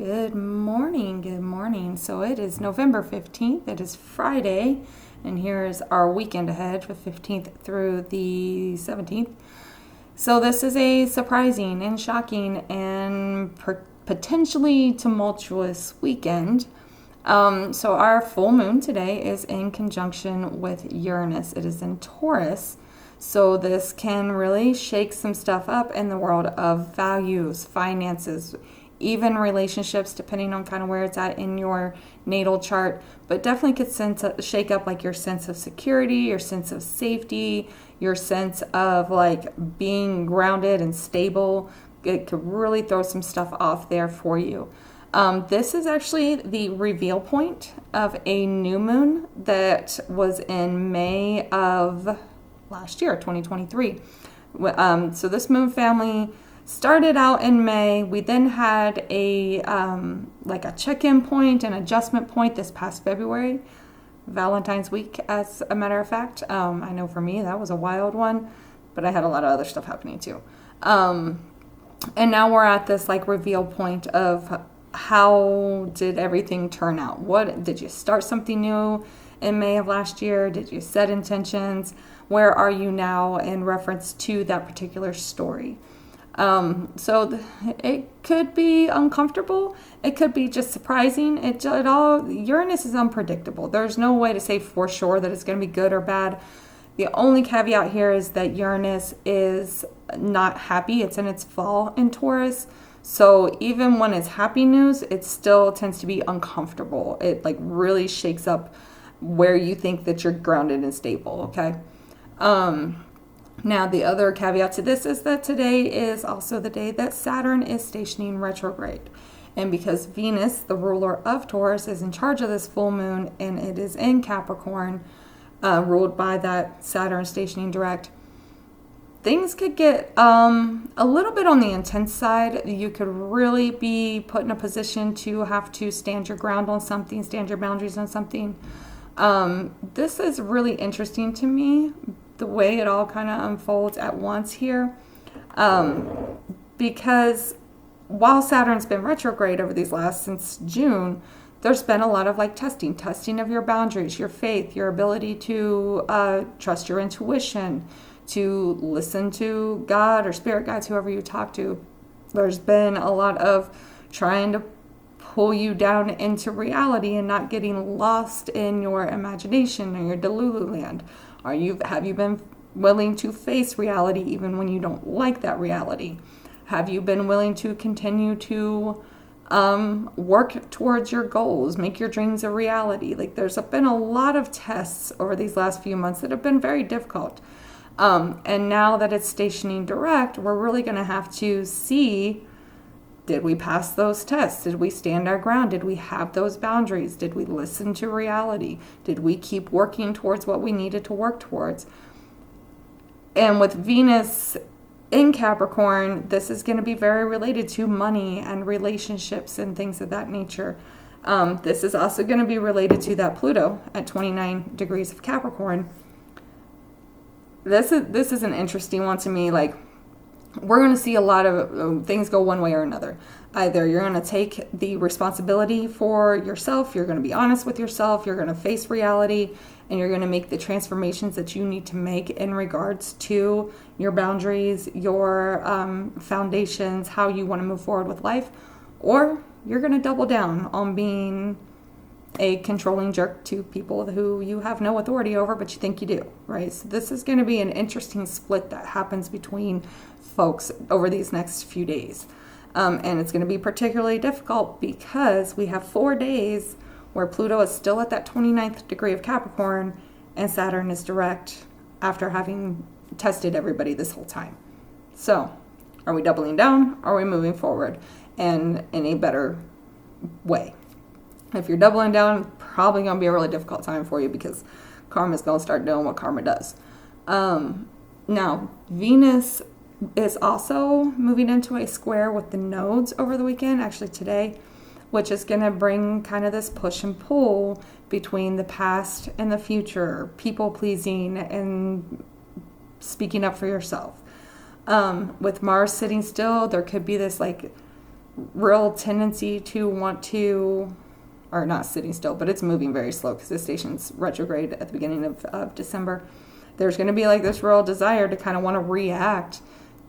Good morning, good morning. So it is November 15th, it is Friday, and here is our weekend ahead, the 15th through the 17th. So this is a surprising and shocking and potentially tumultuous weekend. So our full moon today is in conjunction with Uranus. It is in Taurus. So this can really shake some stuff up in the world of values, finances, even relationships, depending on kind of where it's at in your natal chart, but definitely could shake up like your sense of security, your sense of safety, your sense of like being grounded and stable. It could really throw some stuff off there for you. This is actually the reveal point of a new moon that was in May of last year, 2023. So this moon family started out in May. We then had a like a check-in point, an adjustment point this past February, Valentine's week, as a matter of fact. I know for me that was a wild one, but I had a lot of other stuff happening too. And now we're at this like reveal point of how did everything turn out? What did you start something new in May of last year? Did you set intentions? Where are you now in reference to that particular story? It could be uncomfortable. It could be just surprising. Uranus is unpredictable. There's no way to say for sure that it's going to be good or bad. The only caveat here is that Uranus is not happy. It's in its fall in Taurus. So even when it's happy news, it still tends to be uncomfortable. It like really shakes up where you think that you're grounded and stable. Okay. Now, the other caveat to this is that today is also the day that Saturn is stationing retrograde. And because Venus, the ruler of Taurus, is in charge of this full moon and it is in Capricorn, ruled by that Saturn stationing direct, things could get a little bit on the intense side. You could really be put in a position to have to stand your ground on something, stand your boundaries on something. This is really interesting to me, the way it all kind of unfolds at once here, because while Saturn's been retrograde over these since June, there's been a lot of like testing of your boundaries, your faith, your ability to trust your intuition, to listen to God or spirit guides, whoever you talk to. There's been a lot of trying to pull you down into reality and not getting lost in your imagination or your Delulu land. Have you been willing to face reality even when you don't like that reality? Have you been willing to continue to work towards your goals, make your dreams a reality? Like there's been a lot of tests over these last few months that have been very difficult. And now that it's stationing direct, we're really going to have to see, did we pass those tests? Did we stand our ground? Did we have those boundaries? Did we listen to reality? Did we keep working towards what we needed to work towards? And with Venus in Capricorn, this is going to be very related to money and relationships and things of that nature. This is also going to be related to that Pluto at 29 degrees of Capricorn. This is an interesting one to me. Like, we're going to see a lot of things go one way or another. Either you're going to take the responsibility for yourself, you're going to be honest with yourself, you're going to face reality, and you're going to make the transformations that you need to make in regards to your boundaries, your foundations, how you want to move forward with life. Or you're going to double down on being a controlling jerk to people who you have no authority over, but you think you do, right? So this is going to be an interesting split that happens between folks over these next few days. And it's going to be particularly difficult because we have 4 days where Pluto is still at that 29th degree of Capricorn and Saturn is direct after having tested everybody this whole time. So are we doubling down? Or are we moving forward and in a better way? If you're doubling down, probably going to be a really difficult time for you because karma's going to start doing what karma does. Now, Venus is also moving into a square with the nodes over the weekend, actually today, which is going to bring kind of this push and pull between the past and the future, people pleasing and speaking up for yourself. With Mars sitting still, there could be this like real tendency to want to, or not sitting still, but it's moving very slow because the station's retrograde at the beginning of December. There's going to be like this real desire to kind of want to react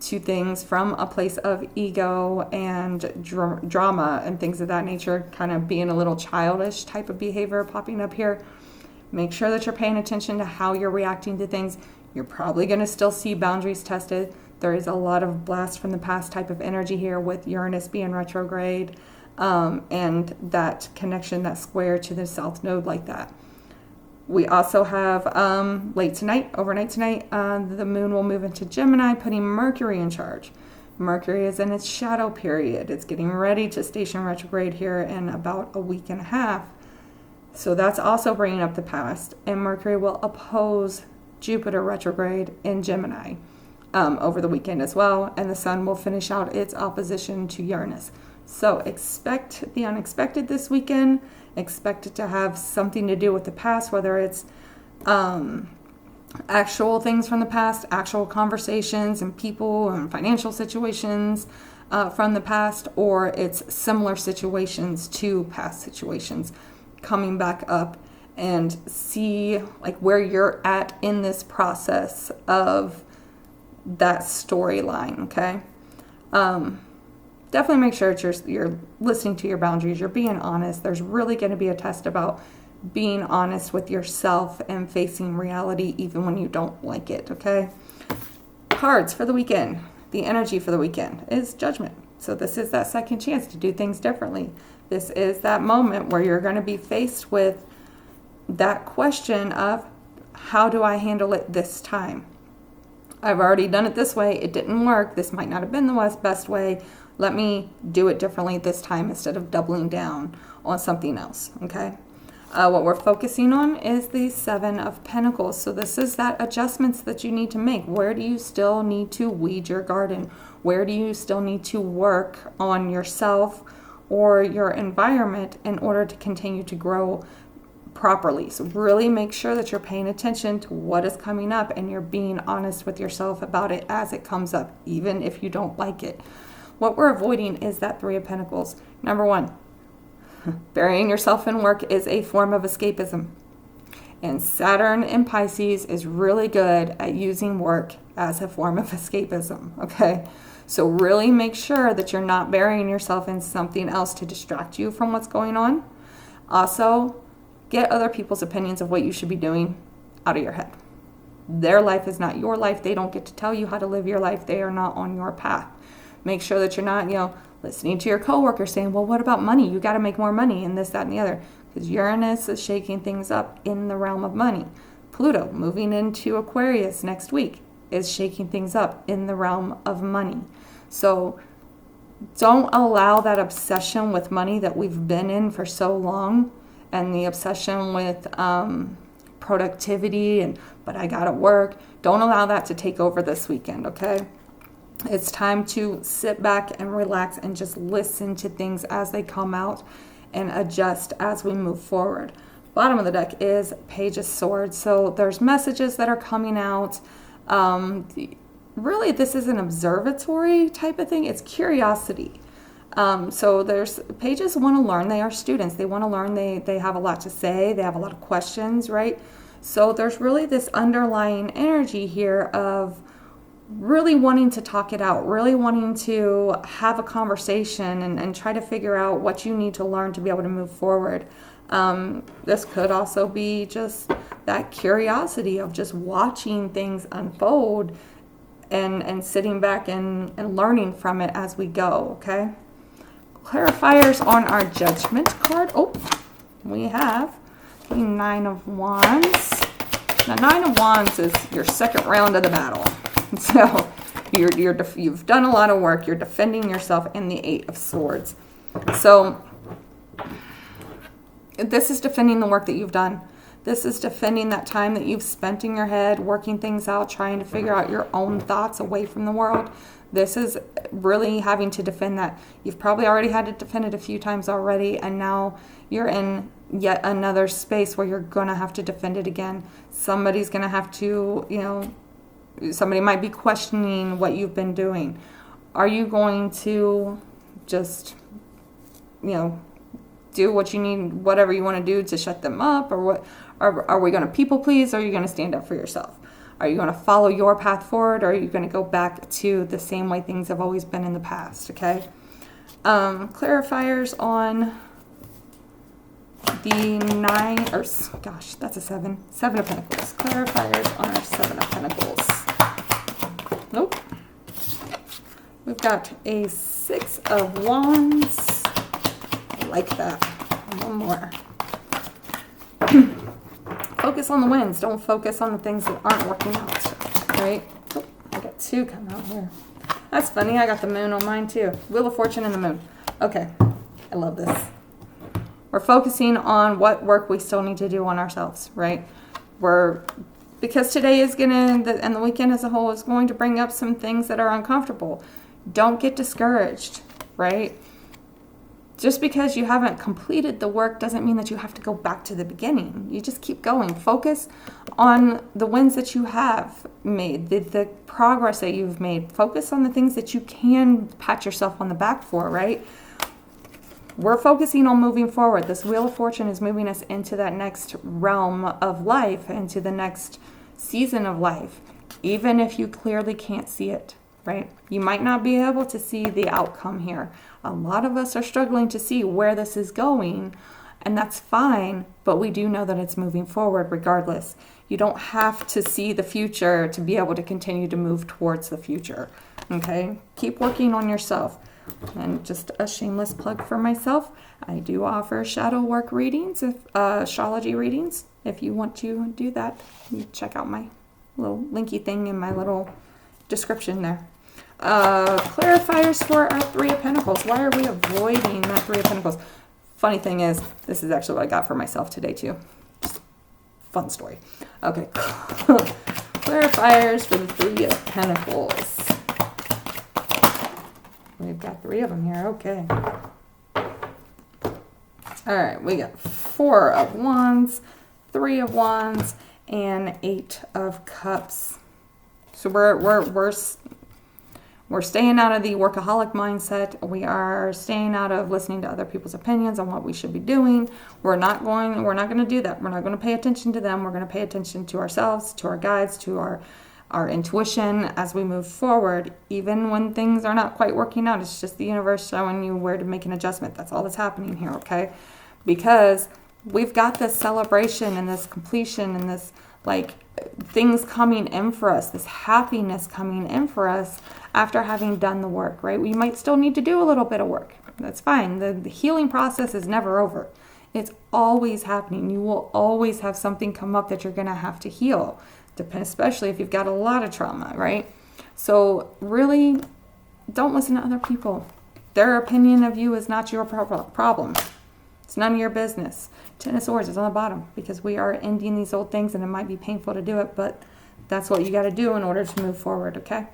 to things from a place of ego and drama and things of that nature, kind of being a little childish type of behavior popping up here. Make sure that you're paying attention to how you're reacting to things. You're probably going to still see boundaries tested. There is a lot of blast from the past type of energy here with Uranus being retrograde, and that connection, that square to the south node like that. We also have overnight tonight, the moon will move into Gemini, putting Mercury in charge. Mercury is in its shadow period. It's getting ready to station retrograde here in about a week and a half. So that's also bringing up the past. And Mercury will oppose Jupiter retrograde in Gemini over the weekend as well. And the sun will finish out its opposition to Uranus. So expect the unexpected this weekend. Expect it to have something to do with the past, whether it's actual things from the past, actual conversations and people and financial situations from the past, or it's similar situations to past situations coming back up, and see like where you're at in this process of that storyline, okay? Definitely make sure you're listening to your boundaries, you're being honest. There's really going to be a test about being honest with yourself and facing reality even when you don't like it, okay? Cards for the weekend. The energy for the weekend is Judgment. So this is that second chance to do things differently. This is that moment where you're going to be faced with that question of, how do I handle it this time? I've already done it this way. It didn't work. This might not have been the best way. Let me do it differently this time instead of doubling down on something else, okay? What we're focusing on is the Seven of Pentacles. So this is that adjustments that you need to make. Where do you still need to weed your garden? Where do you still need to work on yourself or your environment in order to continue to grow properly? So really make sure that you're paying attention to what is coming up and you're being honest with yourself about it as it comes up, even if you don't like it. What we're avoiding is that Three of Pentacles. Number one, burying yourself in work is a form of escapism. And Saturn in Pisces is really good at using work as a form of escapism, okay? So really make sure that you're not burying yourself in something else to distract you from what's going on. Also, get other people's opinions of what you should be doing out of your head. Their life is not your life. They don't get to tell you how to live your life. They are not on your path. Make sure that you're not, listening to your coworker saying, well, what about money? You got to make more money and this, that, and the other. Because Uranus is shaking things up in the realm of money. Pluto, moving into Aquarius next week, is shaking things up in the realm of money. So don't allow that obsession with money that we've been in for so long, and the obsession with productivity but I got to work. Don't allow that to take over this weekend, okay? It's time to sit back and relax and just listen to things as they come out and adjust as we move forward. Bottom of the deck is Page of Swords. So there's messages that are coming out. Really, this is an observatory type of thing. It's curiosity. So there's pages want to learn. They are students. They want to learn. They have a lot to say. They have a lot of questions, right? So there's really this underlying energy here of really wanting to talk it out, really wanting to have a conversation and try to figure out what you need to learn to be able to move forward. This could also be just that curiosity of just watching things unfold and sitting back and learning from it as we go, okay? Clarifiers on our Judgment card. Oh, we have the Nine of Wands. Now, Nine of Wands is your second round of the battle. So you've done a lot of work. You're defending yourself in the Eight of Swords. So this is defending the work that you've done. This is defending that time that you've spent in your head, working things out, trying to figure out your own thoughts away from the world. This is really having to defend that. You've probably already had to defend it a few times already, and now you're in yet another space where you're going to have to defend it again. Somebody's going to have to, somebody might be questioning what you've been doing. Are you going to just do what you need, whatever you want to do to shut them up, or what? Are we going to people please, or are you going to stand up for yourself? Are you going to follow your path forward, or are you going to go back to the same way things have always been in the past, okay? Clarifiers on the 9, or gosh, that's a 7. 7 of Pentacles. Clarifiers on our 7 of Pentacles. Nope. We've got a 6 of Wands. I like that. One more. Focus on the wins. Don't focus on the things that aren't working out, right? Oh, I got 2 coming out here. That's funny. I got the moon on mine too. Wheel of Fortune and the moon. Okay. I love this. We're focusing on what work we still need to do on ourselves, right? Because today is and the weekend as a whole is going to bring up some things that are uncomfortable. Don't get discouraged, right? Just because you haven't completed the work doesn't mean that you have to go back to the beginning. You just keep going. Focus on the wins that you have made, the progress that you've made. Focus on the things that you can pat yourself on the back for, right? We're focusing on moving forward. This Wheel of Fortune is moving us into that next realm of life, into the next season of life, even if you clearly can't see it, right? You might not be able to see the outcome here. A lot of us are struggling to see where this is going, and that's fine, but we do know that it's moving forward regardless. You don't have to see the future to be able to continue to move towards the future, okay? Keep working on yourself. And just a shameless plug for myself, I do offer shadow work readings, astrology readings. If you want to do that, you check out my little linky thing in my little description there. Clarifiers for our 3 of Pentacles. Why are we avoiding that 3 of Pentacles? Funny thing is, this is actually what I got for myself today too. Just fun story. Okay. Clarifiers for the 3 of Pentacles. We've got 3 of them here. Okay. All right. We got 4 of Wands, 3 of Wands, and 8 of Cups. So we're staying out of the workaholic mindset. We are staying out of listening to other people's opinions on what we should be doing. We're not going to do that. We're not going to pay attention to them. We're going to pay attention to ourselves, to our guides, to our intuition as we move forward. Even when things are not quite working out, it's just the universe showing you where to make an adjustment. That's all that's happening here, okay? Because we've got this celebration and this completion and this things coming in for us, this happiness coming in for us after having done the work, right? We might still need to do a little bit of work. That's fine. The healing process is never over. It's always happening. You will always have something come up that you're going to have to heal, especially if you've got a lot of trauma, right? So really, don't listen to other people. Their opinion of you is not your problem. It's none of your business. 10 of Swords is on the bottom because we are ending these old things, and it might be painful to do it, but that's what you got to do in order to move forward, okay?